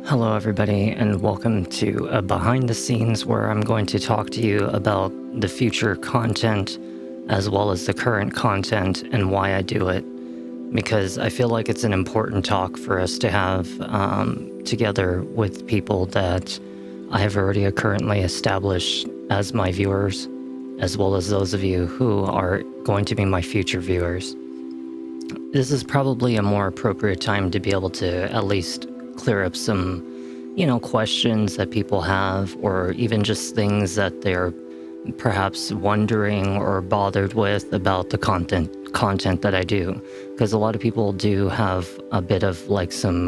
Hello everybody, and welcome to a behind the scenes where I'm going to talk to you about the future content as well as the current content and why I do it, because I feel like it's an important talk for us to have together with people that I have already currently established as my viewers, as well as those of you who are going to be my future viewers. This is probably a more appropriate time to be able to at least clear up some, questions that people have, or even just things that they're perhaps wondering or bothered with about the content that I do. Because a lot of people do have a bit of like some,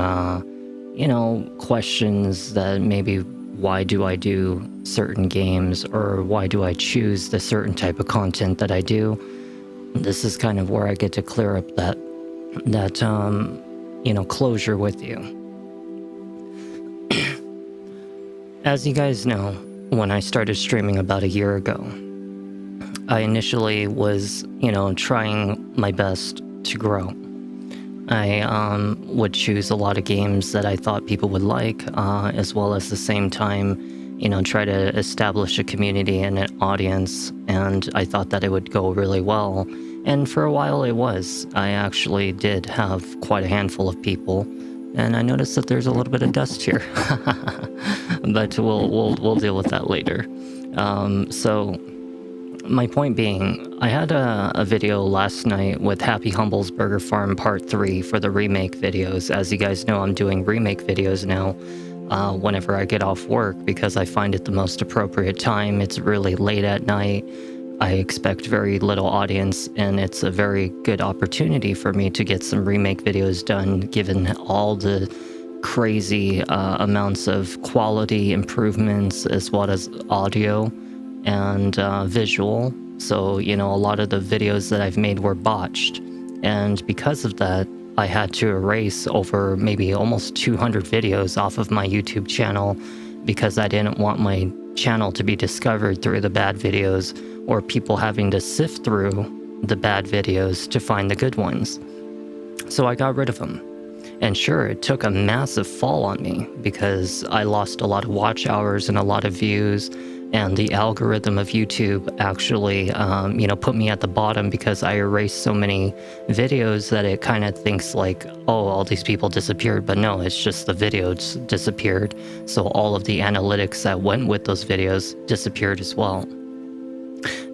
questions that maybe why do I do certain games, or why do I choose the certain type of content that I do. This is kind of where I get to clear up that closure with you. As you guys know, when I started streaming about a year ago, I initially was, trying my best to grow. I would choose a lot of games that I thought people would like, as well as the same time, try to establish a community and an audience, and I thought that it would go really well. And for a while it was. I actually did have quite a handful of people, and I noticed that there's a little bit of dust here. But we'll deal with that later. So my point being, I had a video last night with Happy Humble's Burger Farm Part 3 for the remake videos. As you guys know, I'm doing remake videos now whenever I get off work, because I find it the most appropriate time. It's really late at night. I expect very little audience, and it's a very good opportunity for me to get some remake videos done, given all the crazy amounts of quality improvements, as well as audio and visual. So, a lot of the videos that I've made were botched. And because of that, I had to erase over maybe almost 200 videos off of my YouTube channel, because I didn't want my channel to be discovered through the bad videos, or people having to sift through the bad videos to find the good ones. So I got rid of them. And sure, it took a massive fall on me, because I lost a lot of watch hours and a lot of views, and the algorithm of YouTube actually, put me at the bottom because I erased so many videos that it kind of thinks like, oh, all these people disappeared. But no, it's just the videos disappeared. So all of the analytics that went with those videos disappeared as well.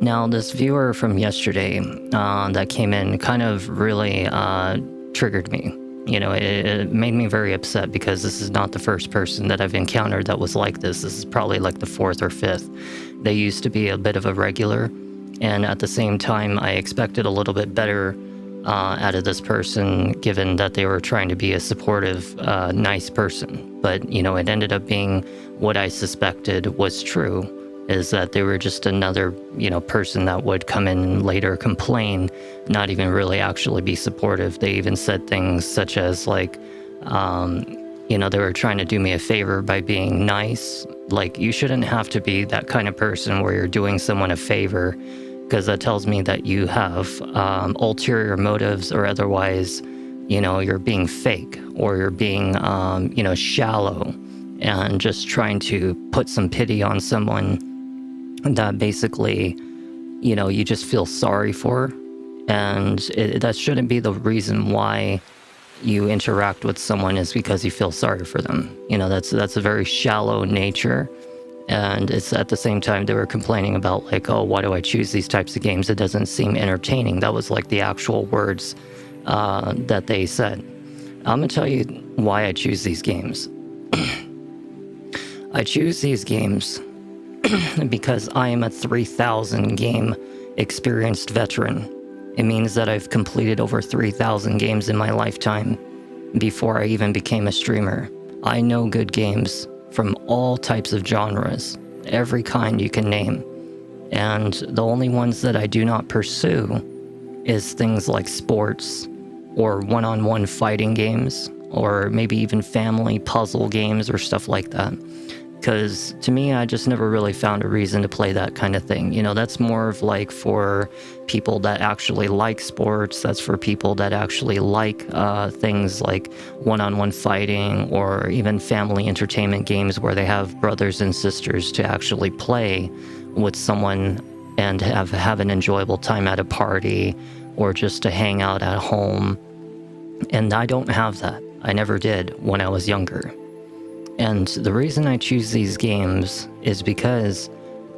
Now, this viewer from yesterday that came in kind of really triggered me. It made me very upset, because this is not the first person that I've encountered that was like this. This is probably like the fourth or fifth. They used to be a bit of a regular, and at the same time, I expected a little bit better out of this person, given that they were trying to be a supportive, nice person. But, it ended up being what I suspected was true, is that they were just another, person that would come in and later complain, not even really actually be supportive. They even said things such as like, they were trying to do me a favor by being nice. Like, you shouldn't have to be that kind of person where you're doing someone a favor, because that tells me that you have ulterior motives, or otherwise, you're being fake, or you're being, shallow, and just trying to put some pity on someone that basically, you just feel sorry for. And that shouldn't be the reason why you interact with someone, is because you feel sorry for them. That's a very shallow nature. And it's at the same time, they were complaining about like, oh, why do I choose these types of games? It doesn't seem entertaining. That was like the actual words that they said. I'm gonna tell you why I choose these games. I choose these games because I am a 3,000 game experienced veteran. It means that I've completed over 3,000 games in my lifetime before I even became a streamer. I know good games from all types of genres, every kind you can name. And the only ones that I do not pursue is things like sports, or one-on-one fighting games, or maybe even family puzzle games or stuff like that. Because to me, I just never really found a reason to play that kind of thing. You know, that's more of like for people that actually like sports. That's for people that actually like things like one-on-one fighting, or even family entertainment games where they have brothers and sisters to actually play with someone and have an enjoyable time at a party, or just to hang out at home. And I don't have that. I never did when I was younger. And the reason I choose these games is because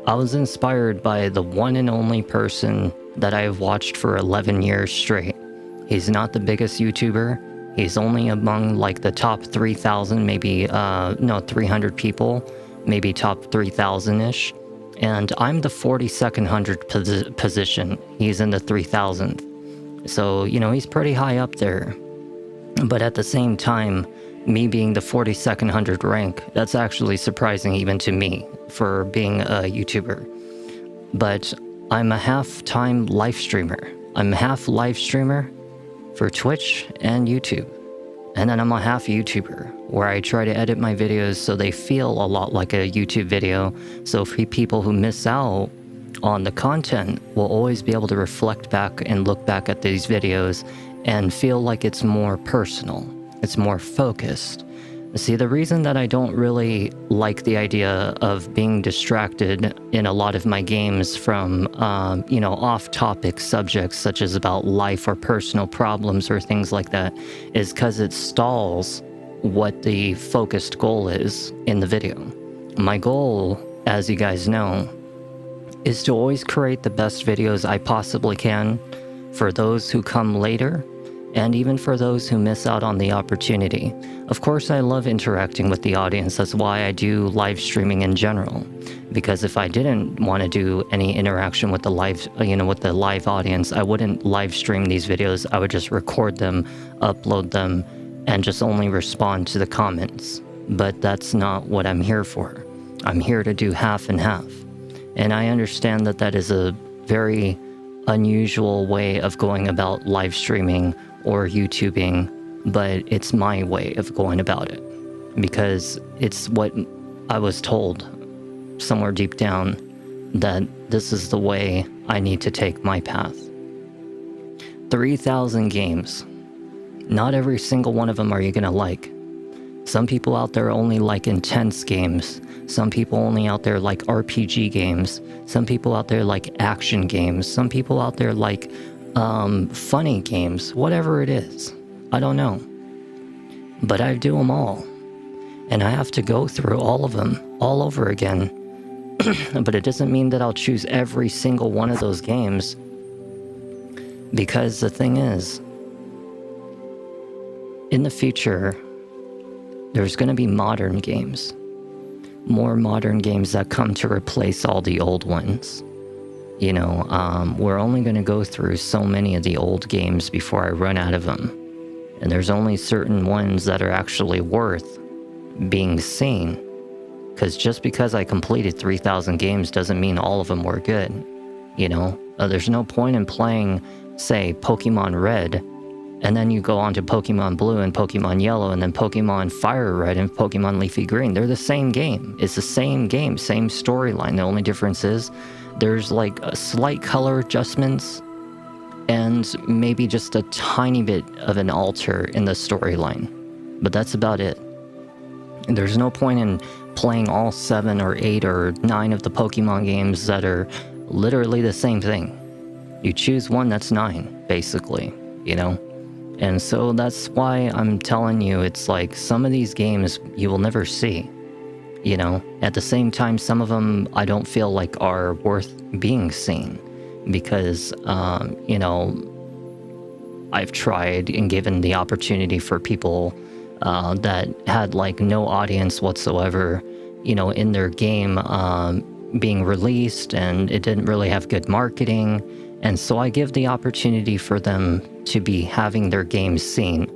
I was inspired by the one and only person that I have watched for 11 years straight. He's not the biggest YouTuber. He's only among like the top 3,000, maybe, 300 people, maybe top 3,000-ish. And I'm the 4200 position. He's in the 3,000th. So, you know, he's pretty high up there. But at the same time, me being the 4200 rank, that's actually surprising even to me for being a YouTuber. But I'm a half-time live streamer. I'm a half live streamer for Twitch and YouTube. And then I'm a half YouTuber, where I try to edit my videos so they feel a lot like a YouTube video. So for people who miss out on the content will always be able to reflect back and look back at these videos and feel like it's more personal. It's more focused. See, the reason that I don't really like the idea of being distracted in a lot of my games from, off-topic subjects such as about life or personal problems or things like that is because it stalls what the focused goal is in the video. My goal, as you guys know, is to always create the best videos I possibly can for those who come later, and even for those who miss out on the opportunity. Of course, I love interacting with the audience. That's why I do live streaming in general. Because if I didn't want to do any interaction with the live audience, I wouldn't live stream these videos. I would just record them, upload them, and just only respond to the comments. But that's not what I'm here for. I'm here to do half and half. And I understand that that is a very unusual way of going about live streaming or YouTubing, but it's my way of going about it because it's what I was told somewhere deep down, that this is the way I need to take my path. 3,000 games. Not every single one of them are you gonna like. Some people out there only like intense games. Some people only out there like RPG games. Some people out there like action games. Some people out there like funny games, whatever it is. I don't know. But I do them all. And I have to go through all of them all over again. But it doesn't mean that I'll choose every single one of those games. Because the thing is, in the future, there's going to be modern games. More modern games that come to replace all the old ones. You know, we're only going to go through so many of the old games before I run out of them. And there's only certain ones that are actually worth being seen. Because just because I completed 3,000 games doesn't mean all of them were good. You know, there's no point in playing, say, Pokemon Red, and then you go on to Pokemon Blue and Pokemon Yellow, and then Pokemon Fire Red and Pokemon Leafy Green. They're the same game. It's the same game, same storyline. The only difference is there's like a slight color adjustments and maybe just a tiny bit of an alter in the storyline. But that's about it. And there's no point in playing all 7 or 8 or 9 of the Pokemon games that are literally the same thing. You choose one that's 9, basically, you know? And so that's why I'm telling you, it's like some of these games you will never see. You know, at the same time, some of them I don't feel like are worth being seen because, I've tried and given the opportunity for people that had like no audience whatsoever, in their game being released, and it didn't really have good marketing. And so I give the opportunity for them to be having their games seen.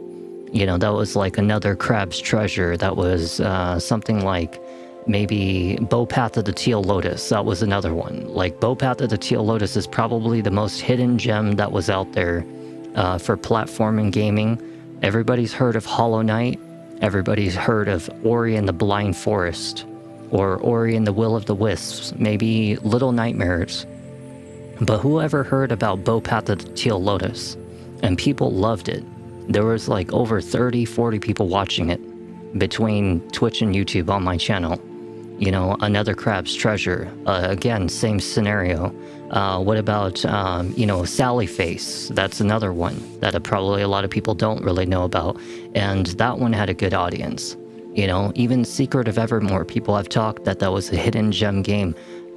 That was like another Crab's Treasure. That was something like maybe Bowpath of the Teal Lotus. That was another one. Like Bowpath of the Teal Lotus is probably the most hidden gem that was out there for platforming gaming. Everybody's heard of Hollow Knight. Everybody's heard of Ori and the Blind Forest. or Ori and the Will of the Wisps, maybe Little Nightmares. But who ever heard about Path of the Teal Lotus? And people loved it. There was like over 30, 40 people watching it between Twitch and YouTube on my channel. You know, Another Crab's Treasure. Again, same scenario. What about, you know, Sally Face? That's another one that probably a lot of people don't really know about. And that one had a good audience. You know, even Secret of Evermore, people have talked that that was a hidden gem game.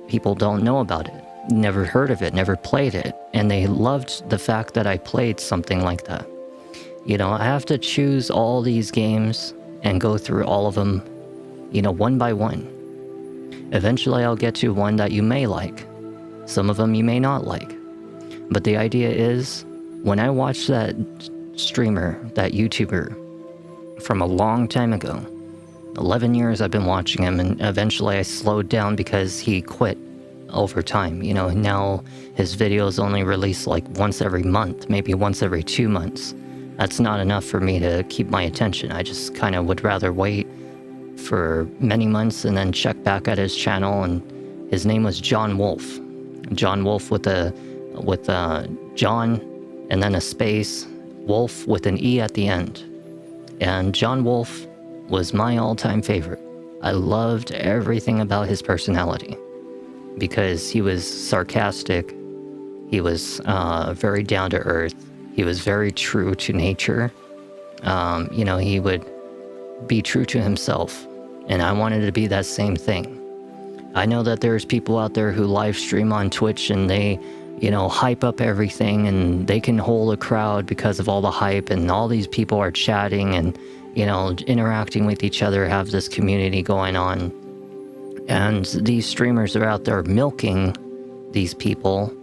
People don't know about it. Never heard of it, never played it, and they loved the fact that I played something like that. You know, I have to choose all these games and go through all of them, you know, one by one. Eventually I'll get to one that you may like. Some of them you may not like. But the idea is, when I watched that streamer, that YouTuber from a long time ago, 11 years I've been watching him, and eventually I slowed down because he quit over time. You know, now his videos only release like once every month, maybe once every 2 months. That's not enough for me to keep my attention. I just kind of would rather wait for many months and then check back at his channel. And his name was John Wolf. John Wolf with John and then a space, Wolf with an E at the end. And John Wolf was my all-time favorite. I loved everything about his personality, because he was sarcastic, he was very down to earth, he was very true to nature. You know, he would be true to himself, and I wanted to be that same thing. I know that there's people out there who live stream on Twitch and they, you know, hype up everything, and they can hold a crowd because of all the hype, and all these people are chatting and, you know, interacting with each other, have this community going on. And these streamers are out there milking these people,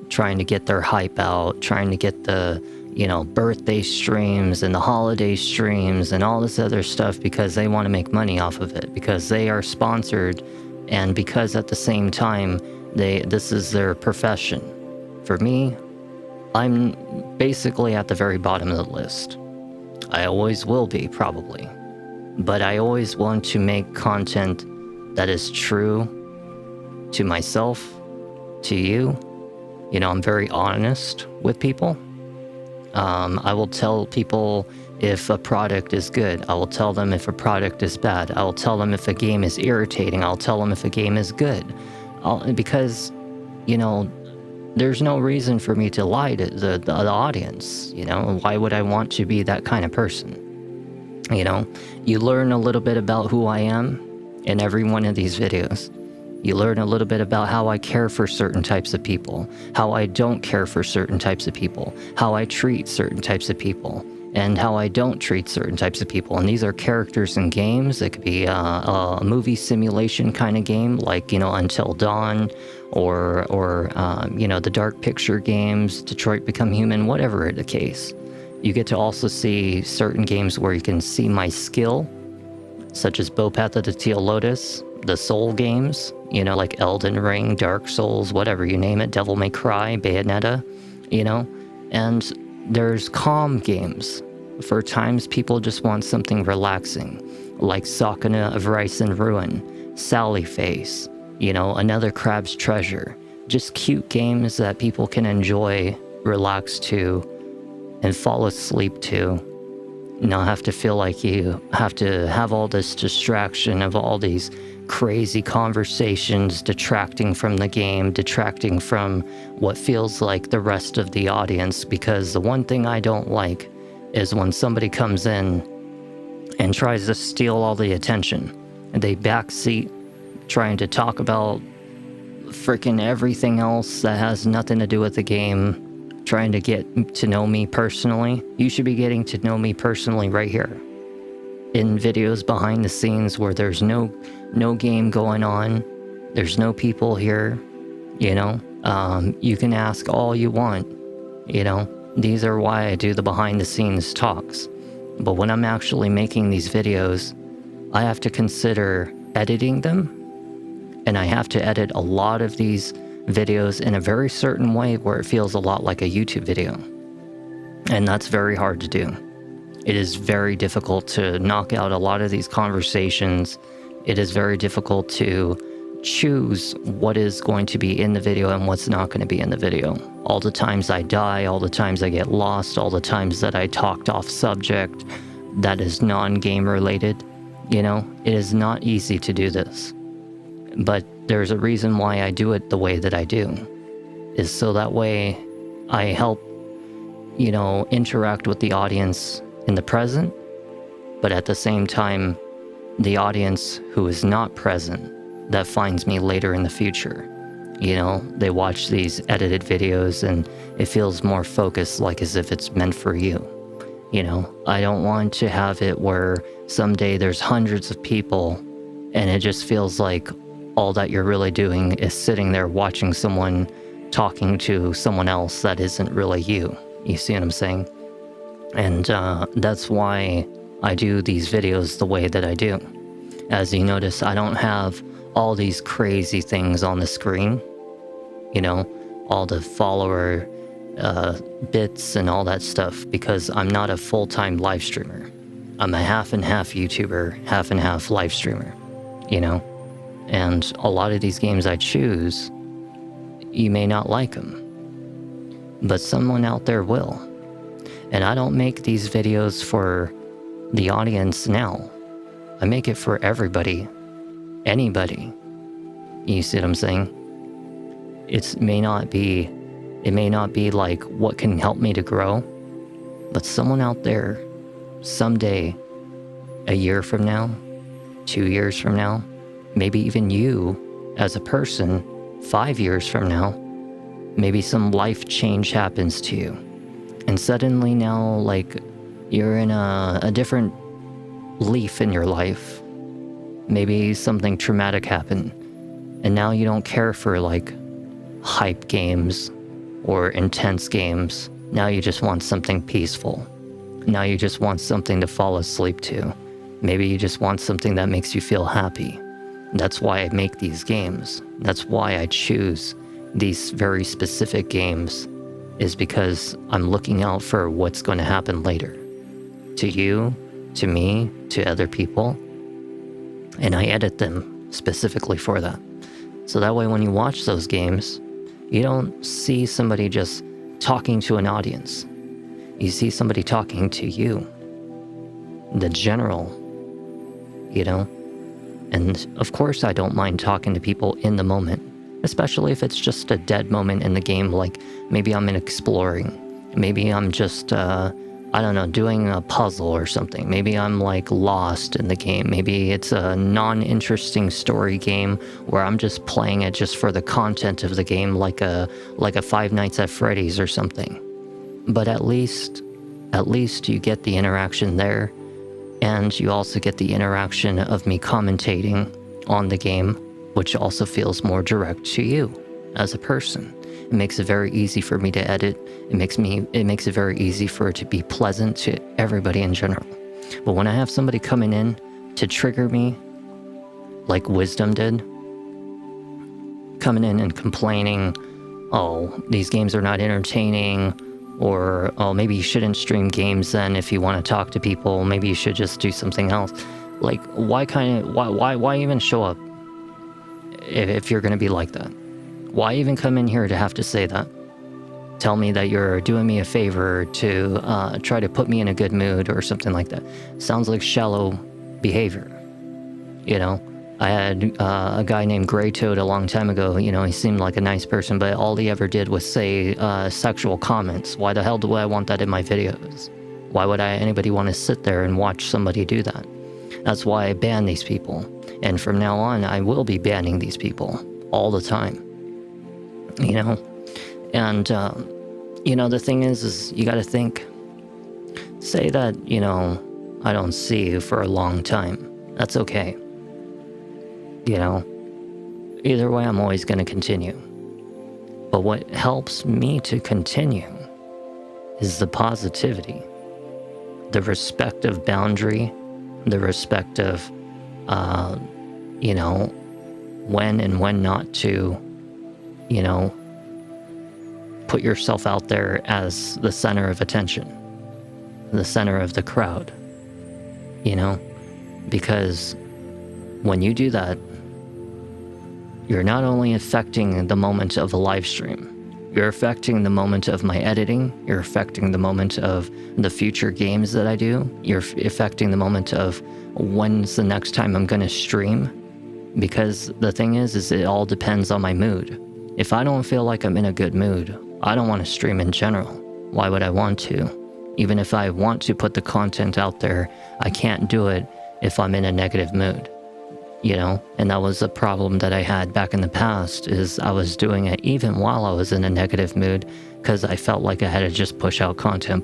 trying to get their hype out, trying to get the, you know, birthday streams and the holiday streams and all this other stuff, because they want to make money off of it, because they are sponsored, and because at the same time, this is their profession. For me, I'm basically at the very bottom of the list. I always will be, probably. But I always want to make content that is true to myself, to you. You know, I'm very honest with people. I will tell people if a product is good. I will tell them if a product is bad. I will tell them if a game is irritating. I'll tell them if a game is good. Because, you know, there's no reason for me to lie to the audience. You know, why would I want to be that kind of person? You know, you learn a little bit about who I am in every one of these videos. You learn a little bit about how I care for certain types of people, how I don't care for certain types of people, how I treat certain types of people, and how I don't treat certain types of people. And these are characters in games. It could be a movie simulation kind of game, like, you know, Until Dawn, or you know, the Dark Picture games, Detroit Become Human, whatever the case. You get to also see certain games where you can see my skill, such as Path of the Teal Lotus, the Soul games, you know, like Elden Ring, Dark Souls, whatever you name it, Devil May Cry, Bayonetta, you know. And there's calm games. For times people just want something relaxing, like Sakuna of Rice and Ruin, Sally Face, you know, Another Crab's Treasure. Just cute games that people can enjoy, relax to, and fall asleep to. Not have to feel like you have to have all this distraction of all these crazy conversations detracting from the game, detracting from what feels like the rest of the audience. Because the one thing I don't like is when somebody comes in and tries to steal all the attention. They backseat, trying to talk about freaking everything else that has nothing to do with the game, trying to get to know me personally. You should be getting to know me personally right here, in videos behind the scenes where there's no game going on, there's no people here, you know. You can ask all you want, you know. These are why I do the behind the scenes talks. But when I'm actually making these videos, I have to consider editing them, and I have to edit a lot of these videos in a very certain way where it feels a lot like a YouTube video. And that's very hard to do. It is very difficult to knock out a lot of these conversations It is very difficult to choose what is going to be in the video and what's not going to be in the video. All the times I die, all the times I get lost, all the times that I talked off subject that is non-game related, you know, it is not easy to do this. But there's a reason why I do it the way that I do, is so that way I help, you know, interact with the audience in the present, but at the same time, the audience who is not present that finds me later in the future. You know, they watch these edited videos and it feels more focused, like as if it's meant for you. You know, I don't want to have it where someday there's hundreds of people and it just feels like all that you're really doing is sitting there watching someone talking to someone else that isn't really you. You see what I'm saying? And that's why I do these videos the way that I do. As you notice, I don't have all these crazy things on the screen, you know, all the follower bits and all that stuff, because I'm not a full-time live streamer. I'm a half and half YouTuber, half and half live streamer, you know? And a lot of these games I choose, you may not like them, but someone out there will. And I don't make these videos for the audience now. I make it for everybody, anybody. You see what I'm saying? It may not be like what can help me to grow, but someone out there, someday, a year from now, 2 years from now, maybe even you as a person, 5 years from now, maybe some life change happens to you. And suddenly now, like, you're in a different leaf in your life. Maybe something traumatic happened, and now you don't care for, like, hype games or intense games. Now you just want something peaceful. Now you just want something to fall asleep to. Maybe you just want something that makes you feel happy. That's why I make these games. That's why I choose these very specific games, is because I'm looking out for what's going to happen later. To you, to me, to other people. And I edit them specifically for that. So that way when you watch those games, you don't see somebody just talking to an audience. You see somebody talking to you. The general, you know? And of course I don't mind talking to people in the moment, especially if it's just a dead moment in the game, like maybe I'm exploring. Maybe I'm just, I don't know, doing a puzzle or something. Maybe I'm like lost in the game. Maybe it's a non-interesting story game where I'm just playing it just for the content of the game, like a Five Nights at Freddy's or something. But at least you get the interaction there, and you also get the interaction of me commentating on the game, which also feels more direct to you as a person. It makes it very easy for me to edit. It makes it very easy for it to be pleasant to everybody in general. But when I have somebody coming in to trigger me, like Wisdom did, coming in and complaining, oh, these games are not entertaining, or, oh, maybe you shouldn't stream games then if you want to talk to people, maybe you should just do something else. Like, why even show up if you're going to be like that? Why even come in here to have to say that? Tell me that you're doing me a favor to try to put me in a good mood or something like that. Sounds like shallow behavior, you know? I had a guy named Grey Toad a long time ago. You know, he seemed like a nice person, but all he ever did was say sexual comments. Why the hell do I want that in my videos? Why would anybody want to sit there and watch somebody do that? That's why I ban these people. And from now on, I will be banning these people all the time. You know? And, you know, the thing is you got to think, say that, you know, I don't see you for a long time. That's okay. You know, either way, I'm always going to continue. But what helps me to continue is the positivity, the respect of boundary, the respect of, you know, when and when not to, you know, put yourself out there as the center of attention, the center of the crowd, you know, because when you do that, you're not only affecting the moment of a live stream, you're affecting the moment of my editing, you're affecting the moment of the future games that I do, you're affecting the moment of when's the next time I'm going to stream. Because the thing is it all depends on my mood. If I don't feel like I'm in a good mood, I don't want to stream in general. Why would I want to? Even if I want to put the content out there, I can't do it if I'm in a negative mood. You know, and that was a problem that I had back in the past, is I was doing it even while I was in a negative mood because I felt like I had to just push out content.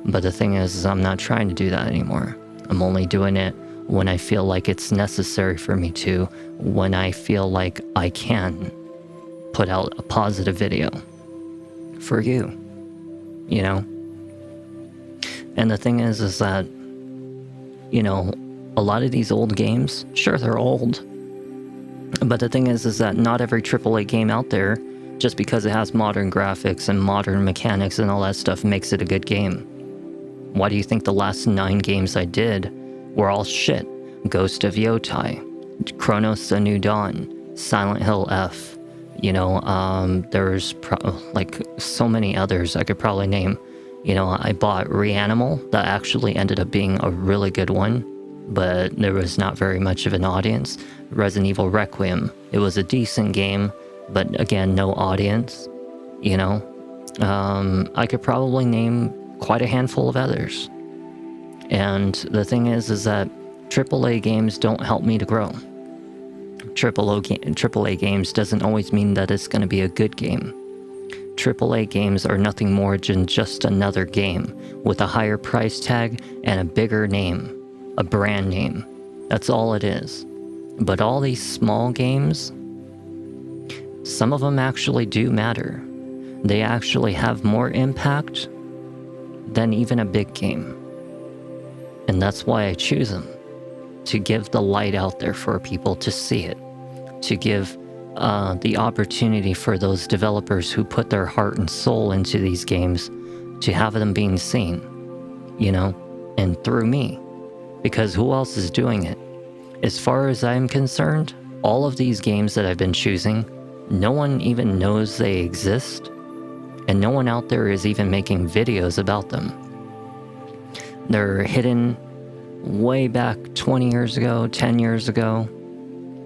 But the thing is I'm not trying to do that anymore. I'm only doing it when I feel like it's necessary for me to, when I feel like I can put out a positive video for you, you know? And the thing is that, you know, a lot of these old games, sure, they're old, but the thing is that not every AAA game out there, just because it has modern graphics and modern mechanics and all that stuff, makes it a good game. Why do you think the last 9 games I did were all shit? Ghost of Yotai, Chronos: A New Dawn, Silent Hill F, you know, there's like so many others I could probably name. You know, I bought Reanimal, that actually ended up being a really good one, but there was not very much of an audience. Resident Evil Requiem, it was a decent game, but again, no audience, you know. I could probably name quite a handful of others. And the thing is that AAA games don't help me to grow. AAA games doesn't always mean that it's going to be a good game. AAA games are nothing more than just another game with a higher price tag and a bigger name. A brand name. That's all it is. But all these small games, some of them actually do matter. They actually have more impact than even a big game. And that's why I choose them. To give the light out there for people to see it. To give the opportunity for those developers who put their heart and soul into these games to have them being seen. You know? And through me. Because who else is doing it? As far as I'm concerned, all of these games that I've been choosing, no one even knows they exist, and no one out there is even making videos about them. They're hidden way back 20 years ago, 10 years ago,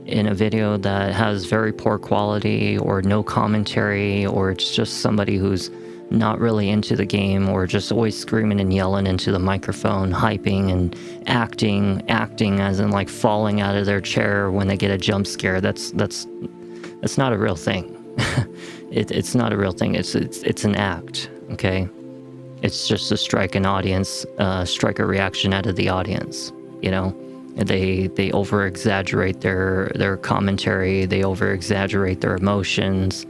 in a video that has very poor quality or no commentary, or it's just somebody who's not really into the game, or just always screaming and yelling into the microphone, hyping and acting as in like falling out of their chair when they get a jump scare. That's not a real thing. It's not a real thing. It's an act. Okay, it's just to strike an audience, strike a reaction out of the audience. You know, they over exaggerate their commentary. They over exaggerate their emotions.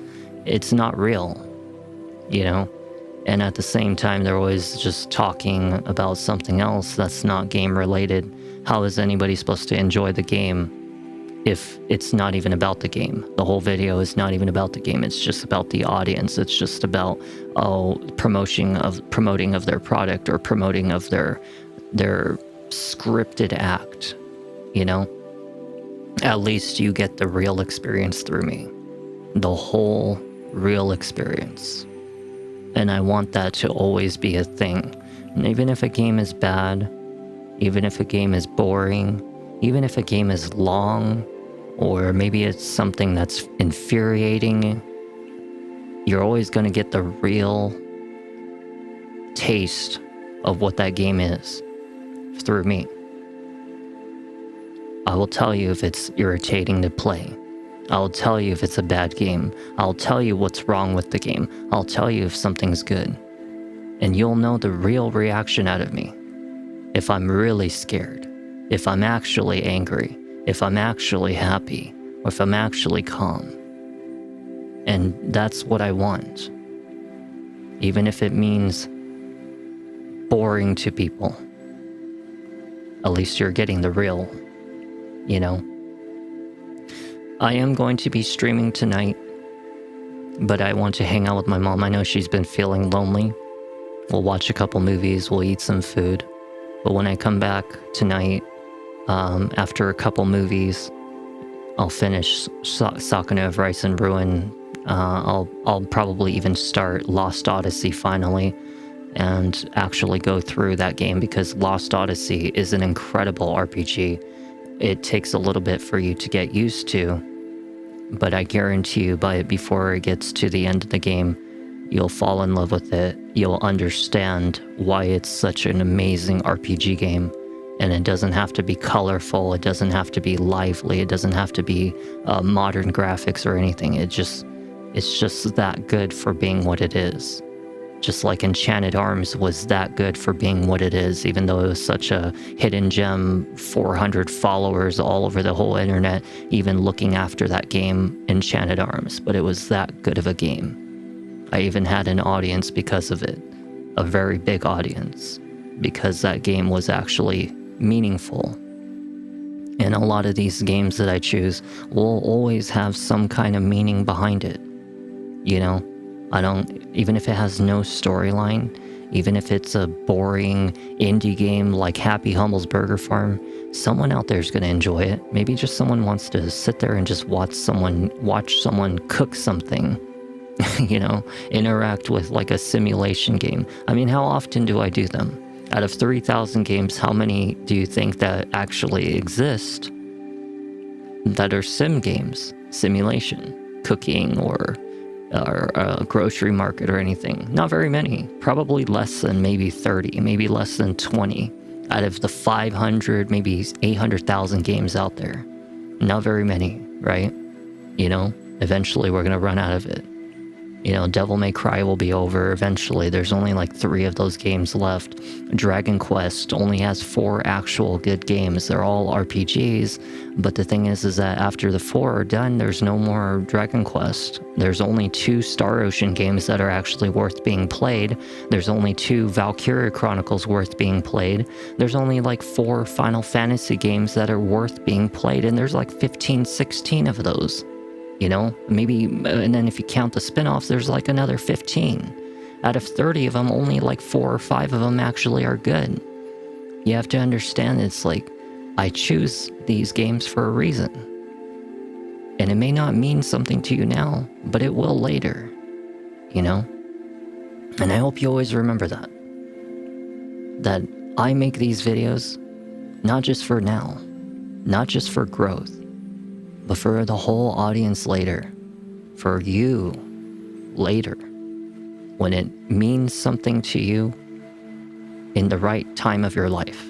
It's not real. You know, and at the same time, they're always just talking about something else that's not game related. How is anybody supposed to enjoy the game if it's not even about the game? The whole video is not even about the game. It's just about the audience. It's just about promoting of their product, or promoting of their scripted act. You know, at least you get the real experience through me, the whole real experience. And I want that to always be a thing. And even if a game is bad, even if a game is boring, even if a game is long, or maybe it's something that's infuriating, you're always going to get the real taste of what that game is through me. I will tell you if it's irritating to play. I'll tell you if it's a bad game. I'll tell you what's wrong with the game. I'll tell you if something's good. And you'll know the real reaction out of me. If I'm really scared, if I'm actually angry, if I'm actually happy, or if I'm actually calm. And that's what I want. Even if it means boring to people. At least you're getting the real, you know? I am going to be streaming tonight, but I want to hang out with my mom. I know she's been feeling lonely. We'll watch a couple movies, we'll eat some food. But when I come back tonight, After a couple movies, I'll finish Sakuna of Rice and Ruin. I'll probably even start Lost Odyssey finally and actually go through that game, because Lost Odyssey is an incredible RPG. It takes a little bit for you to get used to, but I guarantee you before it gets to the end of the game, you'll fall in love with it. You'll understand why it's such an amazing RPG game. And it doesn't have to be colorful. It doesn't have to be lively. It doesn't have to be modern graphics or anything. It's just that good for being what it is. Just like Enchanted Arms was that good for being what it is, even though it was such a hidden gem, 400 followers all over the whole internet, even looking after that game, Enchanted Arms. But it was that good of a game. I even had an audience because of it, a very big audience, because that game was actually meaningful. And a lot of these games that I choose will always have some kind of meaning behind it. You know, even if it has no storyline, even if it's a boring indie game like Happy Hummels Burger Farm, someone out there is going to enjoy it. Maybe just someone wants to sit there and just watch someone cook something, you know, interact with like a simulation game. I mean, how often do I do them? Out of 3,000 games, how many do you think that actually exist that are sim games, simulation, cooking, or a grocery market or anything? Not very many. Probably less than maybe 30, maybe less than 20 out of the 500, maybe 800,000 games out there. Not very many, right? You know, eventually we're going to run out of it. You know, Devil May Cry will be over eventually. There's only like 3 of those games left. Dragon Quest only has 4 actual good games. They're all RPGs. But the thing is that after the 4 are done, there's no more Dragon Quest. There's only 2 Star Ocean games that are actually worth being played. There's only 2 Valkyria Chronicles worth being played. There's only like 4 Final Fantasy games that are worth being played. And there's like 15, 16 of those. You know, maybe, and then if you count the spin-offs, there's like another 15. Out of 30 of them, only like 4 or 5 of them actually are good. You have to understand, it's like, I choose these games for a reason. And it may not mean something to you now, but it will later, you know? And I hope you always remember that. That I make these videos not just for now, not just for growth, but for the whole audience later, for you later, when it means something to you in the right time of your life.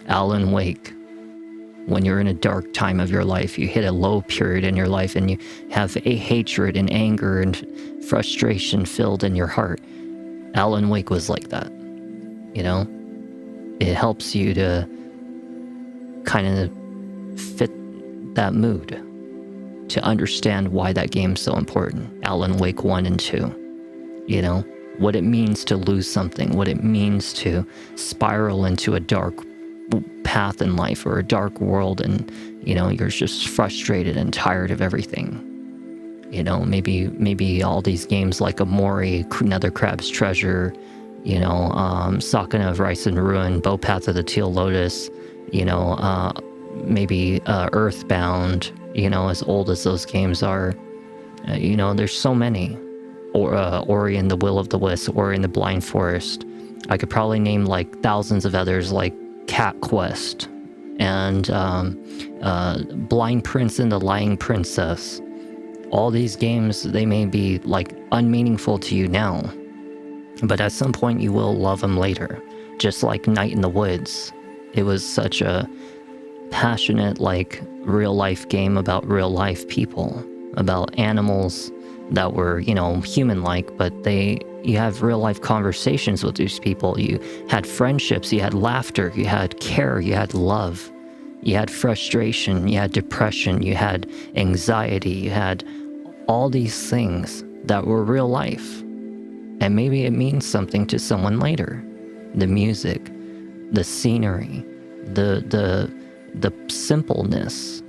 Alan Wake, when you're in a dark time of your life, you hit a low period in your life and you have a hatred and anger and frustration filled in your heart. Alan Wake was like that, you know? It helps you to kind of fit that mood, to understand why that game's so important. Alan Wake 1 and 2, you know, what it means to lose something, what it means to spiral into a dark path in life or a dark world, and, you know, you're just frustrated and tired of everything. You know, maybe all these games like Amori, Nether Crab's Treasure, you know, Sakuna of Rice and Ruin, Bowpath of the Teal Lotus, you know, maybe Earthbound, you know, as old as those games are. You know, there's so many. Or Ori and the Will of the Wisp, Ori and the Blind Forest. I could probably name like thousands of others, like Cat Quest and Blind Prince and the Lying Princess. All these games, they may be like unmeaningful to you now, but at some point you will love them later. Just like Night in the Woods. It was such a passionate, like, real life game about real life people, about animals that were, you know, human-like, but you have real life conversations with these people. You had friendships, you had laughter, you had care, you had love, you had frustration, you had depression, you had anxiety, you had all these things that were real life. And maybe it means something to someone later. The music, the scenery, the simpleness,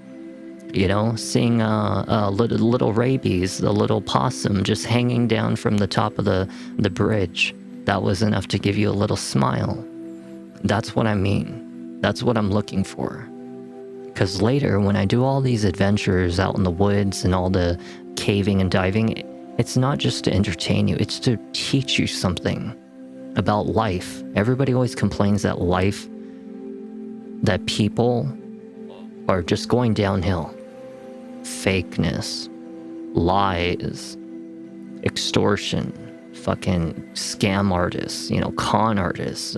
you know, seeing little rabies, the little possum just hanging down from the top of the bridge. That was enough to give you a little smile. That's what I mean. That's what I'm looking for. Because later, when I do all these adventures out in the woods and all the caving and diving, it's not just to entertain you, it's to teach you something about life. Everybody always complains that that people are just going downhill. Fakeness, lies, extortion, fucking scam artists, con artists,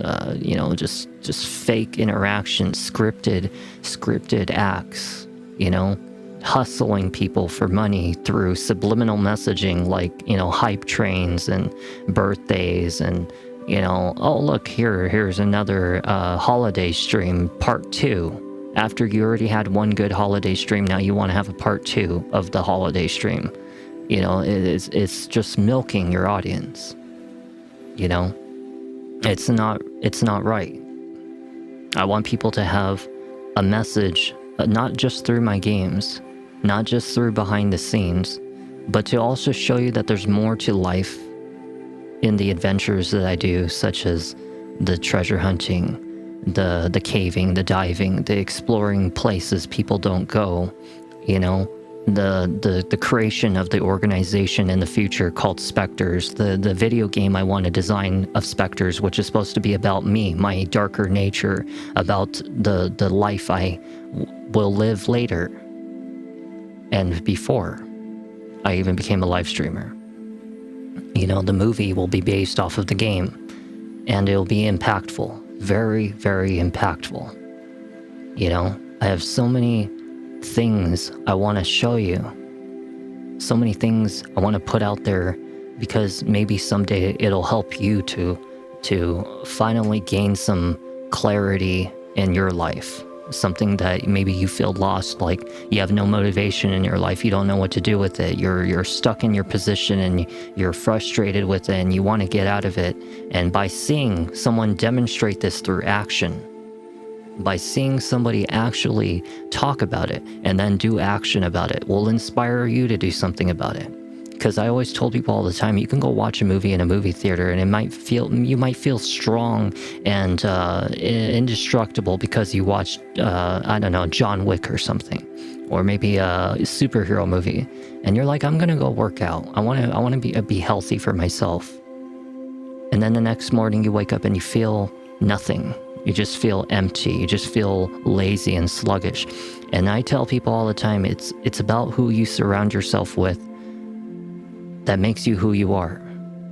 just fake interactions, scripted acts, hustling people for money through subliminal messaging like, hype trains and birthdays and, oh, look, here's another holiday stream, part 2. After you already had one good holiday stream, now you want to have a part 2 of the holiday stream. It's just milking your audience. It's not right. I want people to have a message, not just through my games, not just through behind the scenes, but to also show you that there's more to life in the adventures that I do, such as the treasure hunting, the caving, the diving, the exploring places people don't go, the creation of the organization in the future called Specters, the video game I want to design of Specters, which is supposed to be about me, my darker nature, about the life I will live later and before I even became a live streamer. The movie will be based off of the game, and it'll be impactful, very, very impactful. I have so many things I want to show you, so many things I want to put out there, because maybe someday it'll help you to finally gain some clarity in your life. Something that maybe you feel lost, like you have no motivation in your life, you don't know what to do with it, you're stuck in your position and you're frustrated with it and you want to get out of it. And by seeing someone demonstrate this through action, by seeing somebody actually talk about it and then do action about it, will inspire you to do something about it. Because I always told people all the time, you can go watch a movie in a movie theater and you might feel strong and indestructible because you watched, John Wick or something, or maybe a superhero movie, and you're like, I'm gonna go work out. I want to be healthy for myself. And then the next morning you wake up and you feel nothing. You just feel empty. You just feel lazy and sluggish. And I tell people all the time, it's about who you surround yourself with that makes you who you are.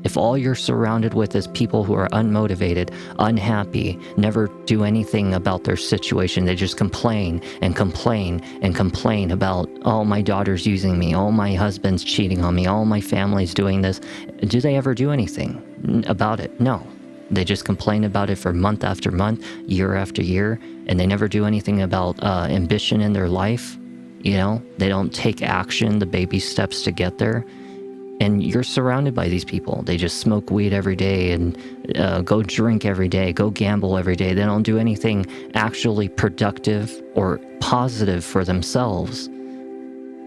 If all you're surrounded with is people who are unmotivated, unhappy, never do anything about their situation, they just complain and complain and complain about, oh, my daughter's using me, oh, my husband's cheating on me, oh, my family's doing this. Do they ever do anything about it? No. They just complain about it for month after month, year after year, and they never do anything about ambition in their life. They don't take action, the baby steps to get there. And you're surrounded by these people. They just smoke weed every day and go drink every day, go gamble every day. They don't do anything actually productive or positive for themselves.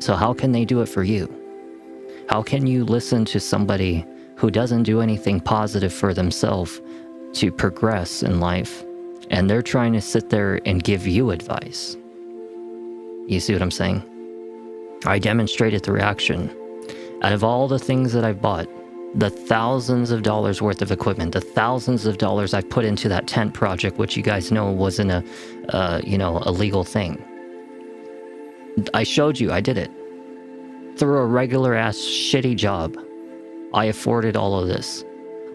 So how can they do it for you? How can you listen to somebody who doesn't do anything positive for themselves to progress in life, and they're trying to sit there and give you advice? You see what I'm saying? I demonstrated through action. Out of all the things that I've bought, the thousands of dollars worth of equipment, the thousands of dollars I've put into that tent project, which you guys know wasn't a legal thing. I showed you, I did it. Through a regular ass shitty job, I afforded all of this.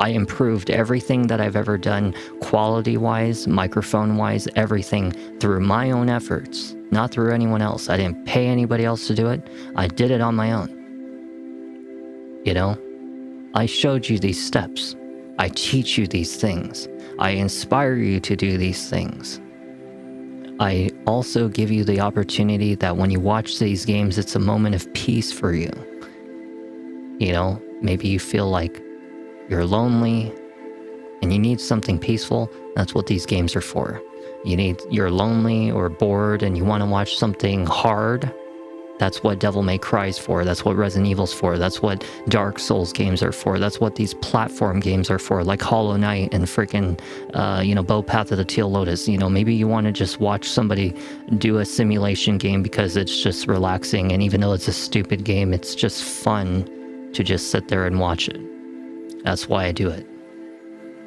I improved everything that I've ever done, quality-wise, microphone-wise, everything through my own efforts, not through anyone else. I didn't pay anybody else to do it. I did it on my own. I showed you these steps. I teach you these things. I inspire you to do these things. I also give you the opportunity that when you watch these games, it's a moment of peace for you. Maybe you feel like you're lonely and you need something peaceful. That's what these games are for. You're lonely or bored and you want to watch something hard That's what Devil May Cry's for. That's what Resident Evil's for. That's what Dark Souls games are for. That's what these platform games are for, like Hollow Knight and freaking, Bow Path of the Teal Lotus. Maybe you want to just watch somebody do a simulation game because it's just relaxing. And even though it's a stupid game, it's just fun to just sit there and watch it. That's why I do it.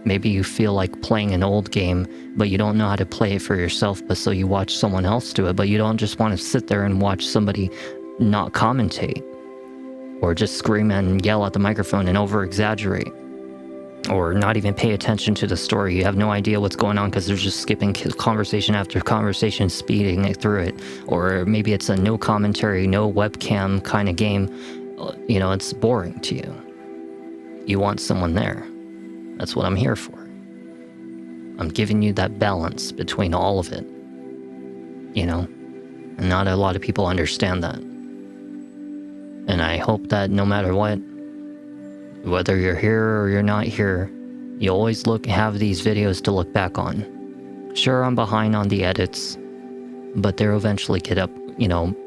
Maybe you feel like playing an old game, but you don't know how to play it for yourself, but so you watch someone else do it, but you don't just want to sit there and watch somebody not commentate, or just scream and yell at the microphone and over-exaggerate, or not even pay attention to the story. You have no idea what's going on because they're just skipping conversation after conversation, speeding it through it. Or maybe it's a no commentary, no webcam kind of game. It's boring to you. You want someone there. That's what I'm here for. I'm giving you that balance between all of it. And not a lot of people understand that. And I hope that no matter what, whether you're here or you're not here, you always have these videos to look back on. Sure, I'm behind on the edits, but they'll eventually get up,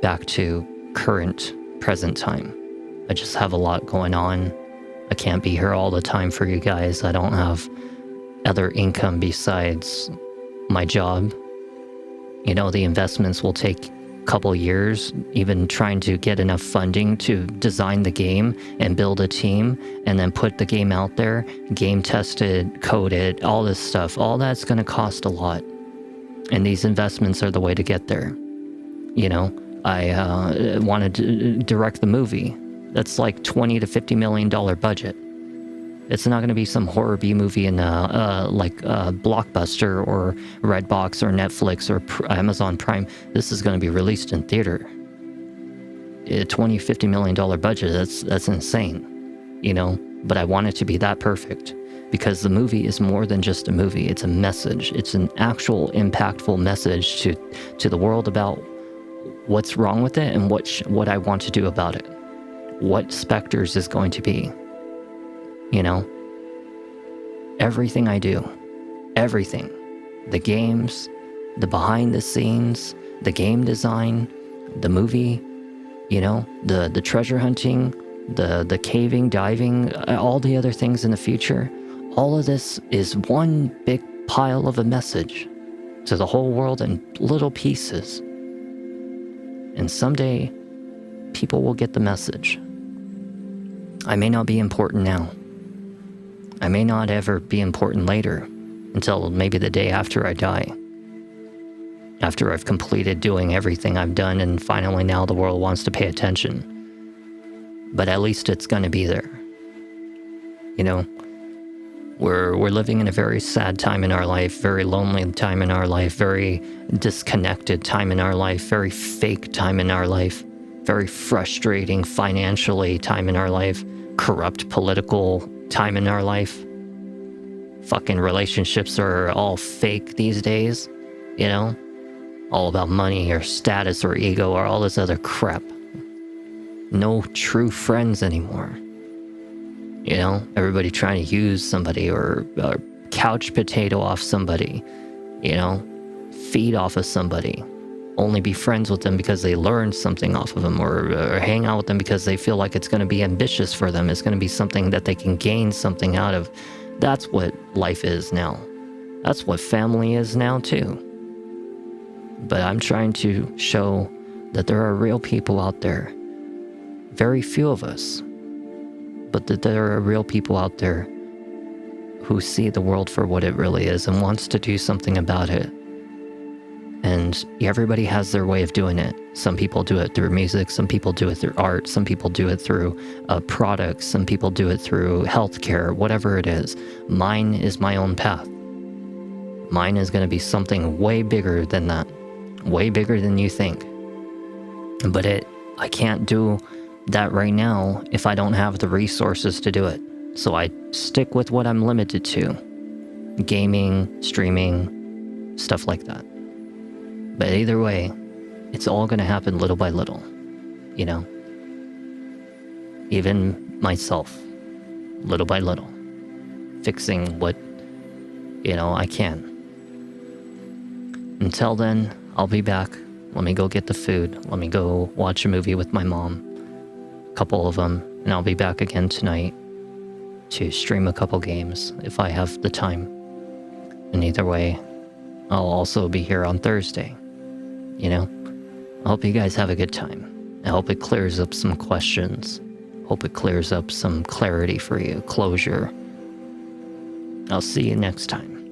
back to present time. I just have a lot going on. I can't be here all the time for you guys. I don't have other income besides my job. The investments will take a couple years, even trying to get enough funding to design the game and build a team and then put the game out there, game test it, code it, all this stuff. All that's going to cost a lot. And these investments are the way to get there. I wanted to direct the movie. That's like $20 to $50 million budget. It's not going to be some horror B movie in Blockbuster or Redbox or Netflix or Amazon Prime. This is going to be released in theater. $20, $50 million budget. That's insane, But I want it to be that perfect because the movie is more than just a movie. It's a message. It's an actual impactful message to the world about what's wrong with it and what I want to do about it. What Specters is going to be. Everything I do, everything, the games, the behind the scenes, the game design, the movie, the treasure hunting, the caving, diving, all the other things in the future, all of this is one big pile of a message to the whole world in little pieces. And someday, people will get the message. I may not be important now. I may not ever be important later, until maybe the day after I die. After I've completed doing everything I've done and finally now the world wants to pay attention. But at least it's going to be there. We're living in a very sad time in our life, very lonely time in our life, very disconnected time in our life, very fake time in our life, very frustrating financially time in our life, corrupt political time in our life. Fucking relationships are all fake these days, all about money or status or ego or all this other crap. No true friends anymore. Everybody trying to use somebody or couch potato off somebody, feed off of somebody. Only be friends with them because they learned something off of them, or hang out with them because they feel like it's going to be ambitious for them. It's going to be something that they can gain something out of. That's what life is now. That's what family is now too. But I'm trying to show that there are real people out there. Very few of us. But that there are real people out there who see the world for what it really is and wants to do something about it. And everybody has their way of doing it. Some people do it through music, some people do it through art, some people do it through products, some people do it through healthcare, whatever it is. Mine is my own path. Mine is going to be something way bigger than that. Way bigger than you think. But I can't do that right now if I don't have the resources to do it. So I stick with what I'm limited to. Gaming, streaming, stuff like that. But either way, it's all going to happen little by little, Even myself, little by little, fixing what, I can. Until then, I'll be back Let me go get the food. Let me go watch a movie with my mom. A couple of them. And I'll be back again tonight to stream a couple games if I have the time. And either way, I'll also be here on Thursday. You know? I hope you guys have a good time. I hope it clears up some questions. Hope it clears up some clarity for you, closure. I'll see you next time.